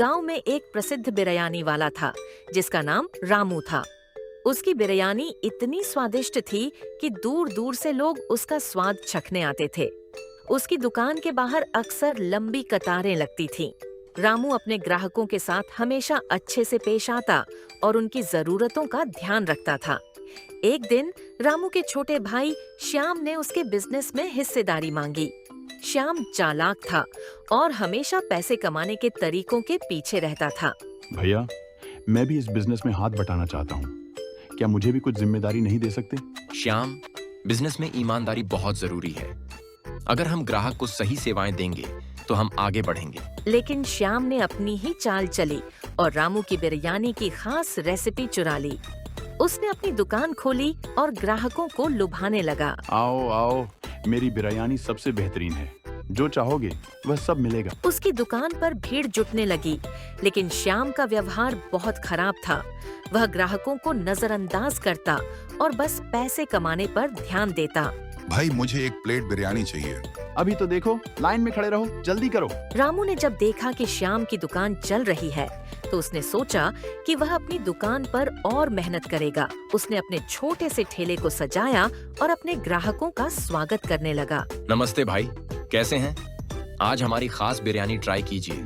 गांव में एक प्रसिद्ध बिरयानी वाला था जिसका नाम रामू था। उसकी बिरयानी इतनी स्वादिष्ट थी कि दूर दूर से लोग उसका स्वाद चखने आते थे। उसकी दुकान के बाहर अक्सर लंबी कतारें लगती थीं। रामू अपने ग्राहकों के साथ हमेशा अच्छे से पेश आता और उनकी जरूरतों का ध्यान रखता था। एक दिन रामू के छोटे भाई श्याम ने उसके बिजनेस में हिस्सेदारी मांगी। श्याम चालाक था और हमेशा पैसे कमाने के तरीकों के पीछे रहता था। भैया, मैं भी इस बिजनेस में हाथ बटाना चाहता हूँ। क्या मुझे भी कुछ जिम्मेदारी नहीं दे सकते? श्याम, बिजनेस में ईमानदारी बहुत जरूरी है। अगर हम ग्राहक को सही सेवाएं देंगे तो हम आगे बढ़ेंगे। लेकिन श्याम ने अपनी ही चाल चली और रामू की बिरयानी की खास रेसिपी चुरा ली। उसने अपनी दुकान खोली और ग्राहकों को लुभाने लगा। आओ आओ, मेरी बिरयानी सबसे बेहतरीन है। जो चाहोगे वह सब मिलेगा। उसकी दुकान पर भीड़ जुटने लगी, लेकिन श्याम का व्यवहार बहुत खराब था। वह ग्राहकों को नजरअंदाज करता और बस पैसे कमाने पर ध्यान देता। भाई, मुझे एक प्लेट बिरयानी चाहिए। अभी तो देखो, लाइन में खड़े रहो, जल्दी करो। रामू ने जब देखा कि श्याम की दुकान चल रही है तो उसने सोचा कि वह अपनी दुकान पर और मेहनत करेगा। उसने अपने छोटे से ठेले को सजाया और अपने ग्राहकों का स्वागत करने लगा। नमस्ते भाई, कैसे हैं? आज हमारी खास बिरयानी ट्राई कीजिए।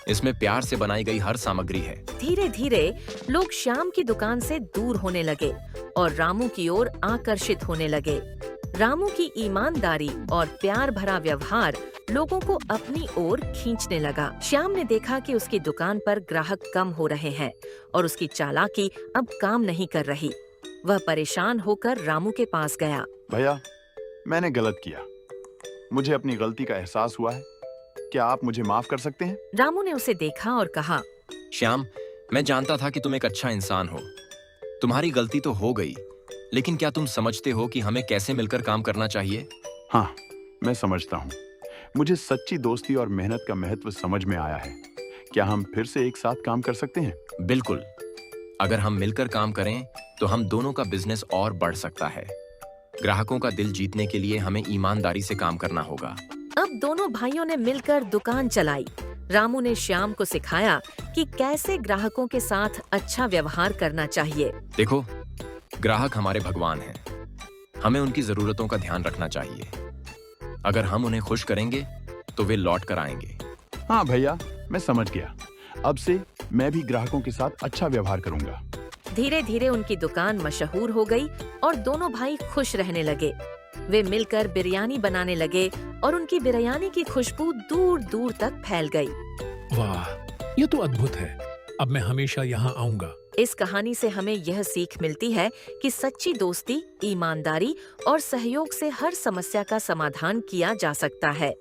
इसमें प्यार से बनाई गई हर सामग्री है। धीरे धीरे लोग श्याम की दुकान से दूर होने लगे और रामू की ओर आकर्षित होने लगे। रामू की ईमानदारी और प्यार भरा व्यवहार लोगों को अपनी ओर खींचने लगा। श्याम ने देखा कि उसकी दुकान पर ग्राहक कम हो रहे हैं और उसकी चालाकी अब काम नहीं कर रही। वह परेशान होकर रामू के पास गया। भैया, मैंने गलत किया। मुझे अपनी गलती का एहसास हुआ है। क्या आप मुझे माफ कर सकते हैं? रामू ने उसे देखा और कहा, श्याम, मैं जानता था कि तुम एक अच्छा इंसान हो। तुम्हारी गलती तो हो गई, लेकिन क्या तुम समझते हो कि हमें कैसे मिलकर काम करना चाहिए? हाँ, मैं समझता हूँ। मुझे सच्ची दोस्ती और मेहनत का महत्व समझ में आया है। क्या हम फिर से एक साथ काम कर सकते हैं? बिल्कुल। अगर हम मिलकर काम करें तो हम दोनों का बिजनेस और बढ़ सकता है। ग्राहकों का दिल जीतने के लिए हमें ईमानदारी से काम करना होगा। अब दोनों भाइयों ने मिलकर दुकान चलाई। रामू ने श्याम को सिखाया कि कैसे ग्राहकों के साथ अच्छा व्यवहार करना चाहिए। देखो, ग्राहक हमारे भगवान हैं। हमें उनकी जरूरतों का ध्यान रखना चाहिए। अगर हम उन्हें खुश करेंगे तो वे लौट कर आएंगे। हाँ भैया, मैं समझ गया। अब से मैं भी ग्राहकों के साथ अच्छा व्यवहार करूंगा। धीरे धीरे उनकी दुकान मशहूर हो गई और दोनों भाई खुश रहने लगे। वे मिलकर बिरयानी बनाने लगे और उनकी बिरयानी की खुशबू दूर दूर तक फैल गई। वाह, ये तो अद्भुत है। अब मैं हमेशा यहाँ आऊंगा। इस कहानी से हमें यह सीख मिलती है कि सच्ची दोस्ती, ईमानदारी और सहयोग से हर समस्या का समाधान किया जा सकता है।